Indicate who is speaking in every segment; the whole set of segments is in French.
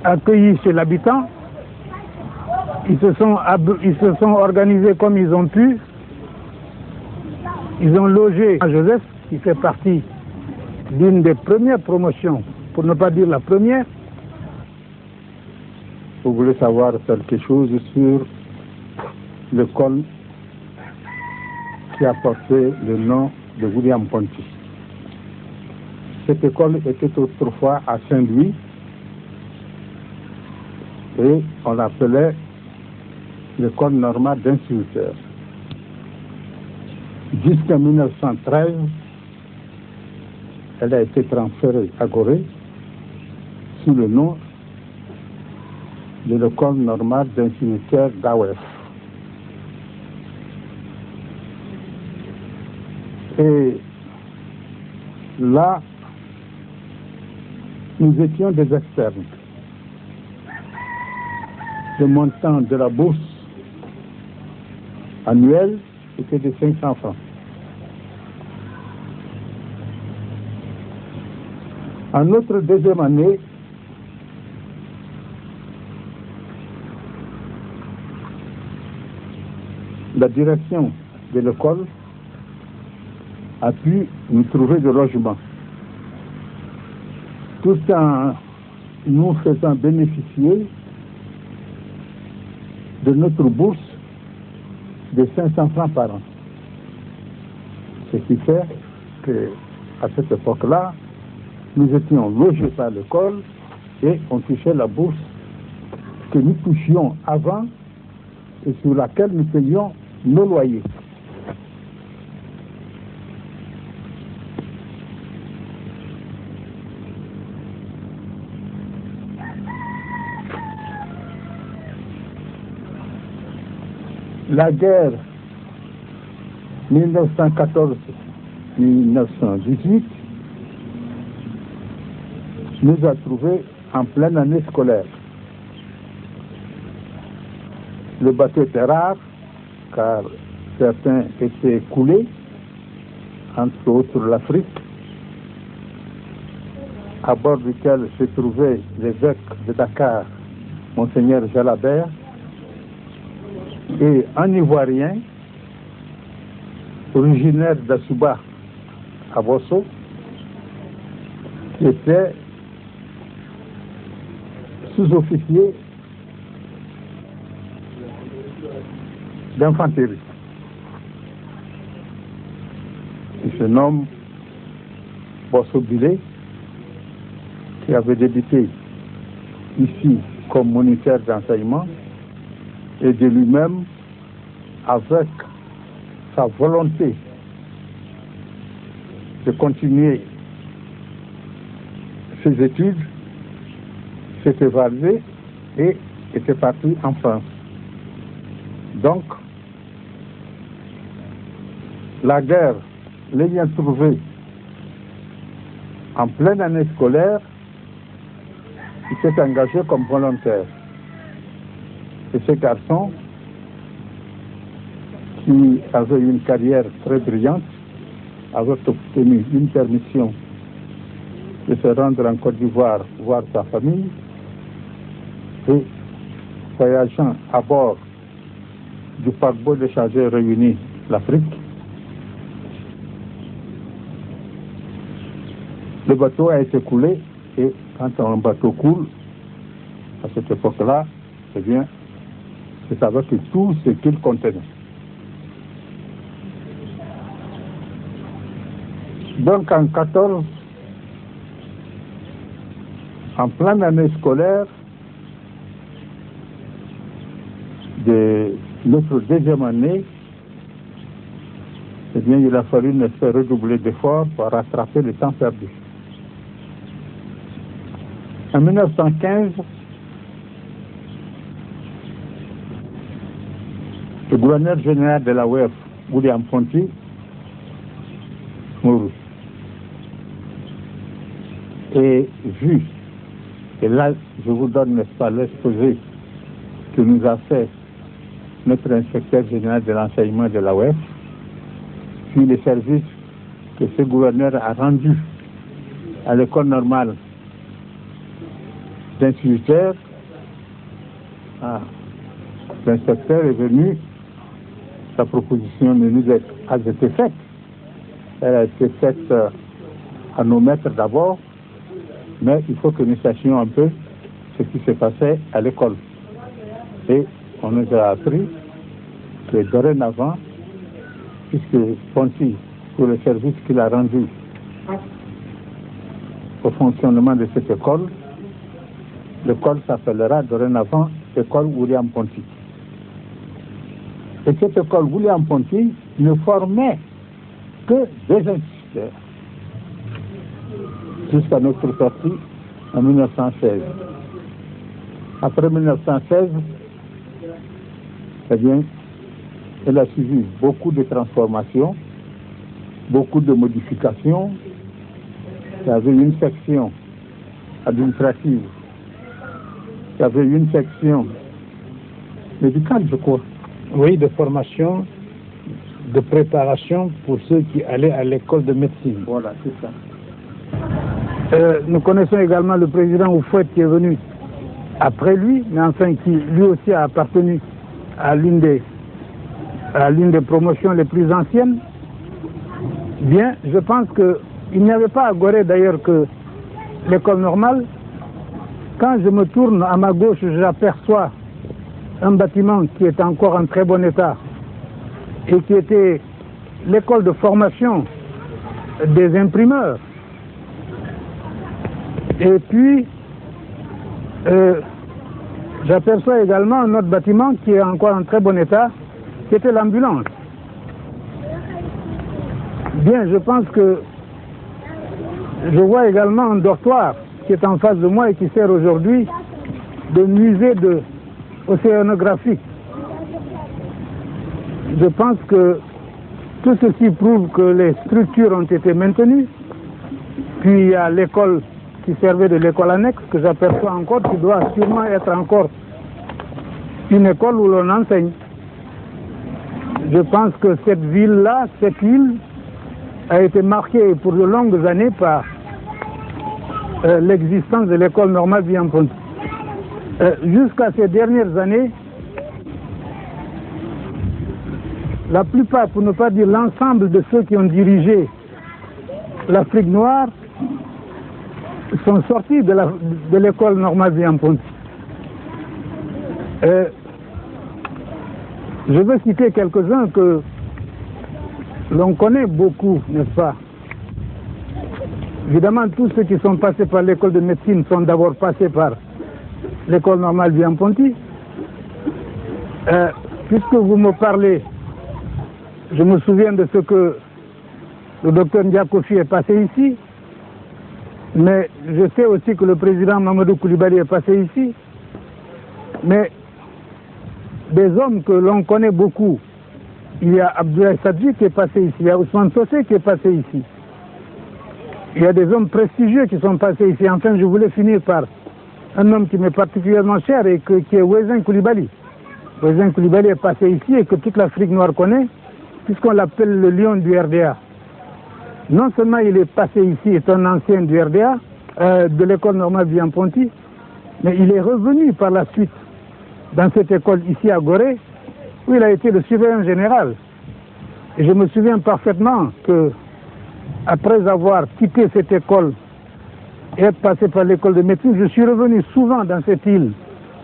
Speaker 1: accueillis chez l'habitant. Ils se sont organisés comme ils ont pu. Ils ont logé à Joseph, qui fait partie d'une des premières promotions, pour ne pas dire la première.
Speaker 2: Vous voulez savoir quelque chose sur l'école qui a porté le nom de William Ponty. Cette école était autrefois à Saint-Louis et on l'appelait l'école normale d'instituteurs. Jusqu'en 1913, elle a été transférée à Gorée sous le nom de l'école normale d'instituteurs d'AOF. Et là, nous étions des externes. Le montant de la bourse annuelle était de 500 francs. En notre deuxième année, la direction de l'école a pu nous trouver de logement, tout en nous faisant bénéficier de notre bourse de 500 francs par an. Ce qui fait qu'à cette époque-là, nous étions logés par l'école et on touchait la bourse que nous touchions avant et sur laquelle nous payions nos loyers. La guerre 1914-1918 nous a trouvés en pleine année scolaire. Le bateau était rare, car certains étaient coulés, entre autres l'Afrique, à bord duquel se trouvait l'évêque de Dakar, Monseigneur Jalabert, et un Ivoirien, originaire d'Assouba, à Bosso, qui était sous-officier d'infanterie. Il se nomme Bosso Bilé, qui avait débuté ici comme moniteur d'enseignement, et de lui-même, avec sa volonté de continuer ses études, s'est évadé et était parti en France. Donc, la guerre l'ayant trouvé en pleine année scolaire, il s'est engagé comme volontaire. Et ce garçon, qui avait une carrière très brillante, avait obtenu une permission de se rendre en Côte d'Ivoire voir sa famille, et voyageant à bord du paquebot d'échangeurs réunis l'Afrique, le bateau a été coulé, et quand un bateau coule, à cette époque-là, eh bien, c'est avec tout ce qu'il contenait. Donc en 14, en pleine année scolaire de notre deuxième année, eh bien, il a fallu nous faire redoubler d'efforts pour rattraper le temps perdu. En 1915, le gouverneur général de la l'AOF, William Ponty, mourut. Et vu, et là je vous donne, n'est-ce pas, l'exposé que nous a fait notre inspecteur général de l'enseignement de la l'AOF, puis les services que ce gouverneur a rendus à l'école normale d'instituteurs, l'inspecteur est venu, sa proposition de nous a été faite. Elle a été faite à nos maîtres d'abord, mais il faut que nous sachions un peu ce qui se passait à l'école. Et on nous a appris que dorénavant, puisque Ponty, pour le service qu'il a rendu au fonctionnement de cette école, l'école s'appellera dorénavant École William Ponty. Et cette école William Ponty ne formait que des instituteurs jusqu'à notre sortie en 1916. Après 1916, eh bien, elle a suivi beaucoup de transformations, beaucoup de modifications. Il y avait une section administrative, il y avait une section médicale, je crois.
Speaker 1: Oui, de formation, de préparation pour ceux qui allaient à l'école de médecine.
Speaker 2: Voilà, c'est ça.
Speaker 1: Nous connaissons également le président Houphouët qui est venu après lui, mais enfin qui lui aussi a appartenu à l'une des promotions les plus anciennes. Bien, je pense qu'il n'y avait pas à Gorée d'ailleurs que l'école normale. Quand je me tourne à ma gauche, j'aperçois un bâtiment qui est encore en très bon état et qui était l'école de formation des imprimeurs. Et puis, j'aperçois également un autre bâtiment qui est encore en très bon état, qui était l'ambulance. Bien, je pense que je vois également un dortoir qui est en face de moi et qui sert aujourd'hui de musée océanographique. Je pense que tout ceci prouve que les structures ont été maintenues. Puis il y a l'école qui servait de l'école annexe, que j'aperçois encore, qui doit sûrement être encore une école où l'on enseigne. Je pense que cette ville-là, cette île, a été marquée pour de longues années par l'existence de l'école normale William Ponty. Jusqu'à ces dernières années, la plupart, pour ne pas dire l'ensemble de ceux qui ont dirigé l'Afrique noire, sont sortis de l'école normale William Ponty. Je veux citer quelques-uns que l'on connaît beaucoup, n'est-ce pas? Évidemment, tous ceux qui sont passés par l'école de médecine sont d'abord passés par l'école normale William Ponty. Puisque vous me parlez, je me souviens de ce que le docteur Ndiakofi est passé ici, mais je sais aussi que le président Mamadou Coulibaly est passé ici. Mais des hommes que l'on connaît beaucoup, il y a Abdoulaye Sadji qui est passé ici, il y a Ousmane Sosé qui est passé ici. Il y a des hommes prestigieux qui sont passés ici. Enfin, je voulais finir par un homme qui m'est particulièrement cher et qui est Ouezin Coulibaly. Ouezin Coulibaly est passé ici et que toute l'Afrique noire connaît, puisqu'on l'appelle le lion du RDA. Non seulement il est passé ici, est un ancien du RDA, de l'école normale William Ponty, mais il est revenu par la suite dans cette école ici à Gorée, où il a été le surveillant général. Et je me souviens parfaitement que, après avoir quitté cette école et être passé par l'école de médecine, je suis revenu souvent dans cette île,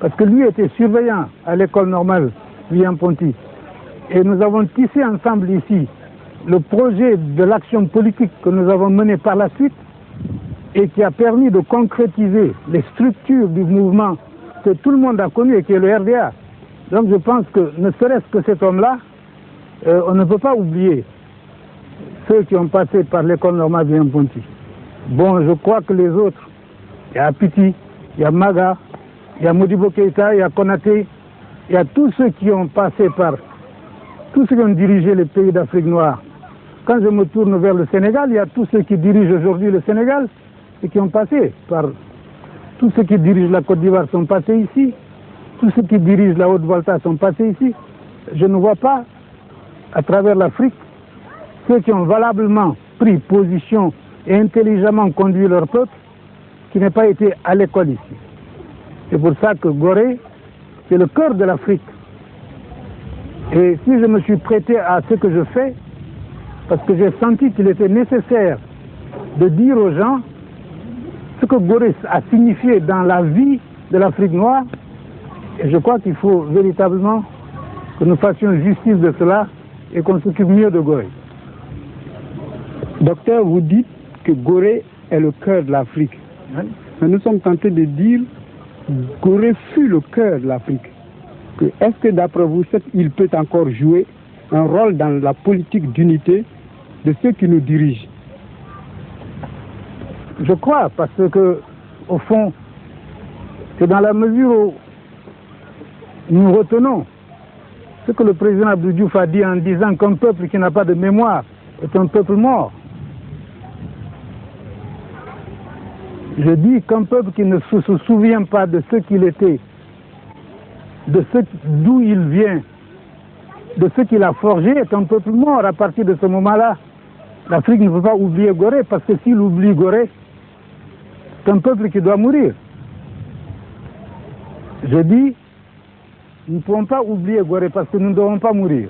Speaker 1: parce que lui était surveillant à l'école normale William Ponty. Et nous avons tissé ensemble ici le projet de l'action politique que nous avons mené par la suite et qui a permis de concrétiser les structures du mouvement que tout le monde a connu et qui est le RDA. Donc je pense que, ne serait-ce que cet homme-là, on ne peut pas oublier ceux qui ont passé par l'école normale William Ponty. Bon, je crois que les autres, il y a Apiti, il y a Maga, il y a Modibo Keïta, il y a Konaté, il y a tous ceux qui ont passé par, tous ceux qui ont dirigé les pays d'Afrique noire. Quand je me tourne vers le Sénégal, il y a tous ceux qui dirigent aujourd'hui le Sénégal et qui ont passé par... Tous ceux qui dirigent la Côte d'Ivoire sont passés ici. Tous ceux qui dirigent la Haute-Volta sont passés ici. Je ne vois pas, à travers l'Afrique, ceux qui ont valablement pris position et intelligemment conduit leur peuple, qui n'aient pas été à l'école ici. C'est pour ça que Gorée, c'est le cœur de l'Afrique. Et si je me suis prêté à ce que je fais, parce que j'ai senti qu'il était nécessaire de dire aux gens ce que Gorée a signifié dans la vie de l'Afrique noire, et je crois qu'il faut véritablement que nous fassions justice de cela et qu'on s'occupe mieux de Gorée.
Speaker 3: Docteur, vous dites que Gorée est le cœur de l'Afrique.
Speaker 1: Oui.
Speaker 3: Mais nous sommes tentés de dire que Gorée fut le cœur de l'Afrique. Est-ce que d'après vous, il peut encore jouer un rôle dans la politique d'unité de ceux qui nous dirigent?
Speaker 1: Je crois, parce que, au fond, c'est dans la mesure où nous retenons ce que le président Abdou Diouf a dit en disant qu'un peuple qui n'a pas de mémoire est un peuple mort. Je dis qu'un peuple qui ne se souvient pas de ce qu'il était, d'où il vient, de ce qu'il a forgé, est un peuple mort. À partir de ce moment-là, l'Afrique ne peut pas oublier Gorée, parce que s'il oublie Gorée, c'est un peuple qui doit mourir. Je dis, nous ne pouvons pas oublier Gorée parce que nous ne devons pas mourir.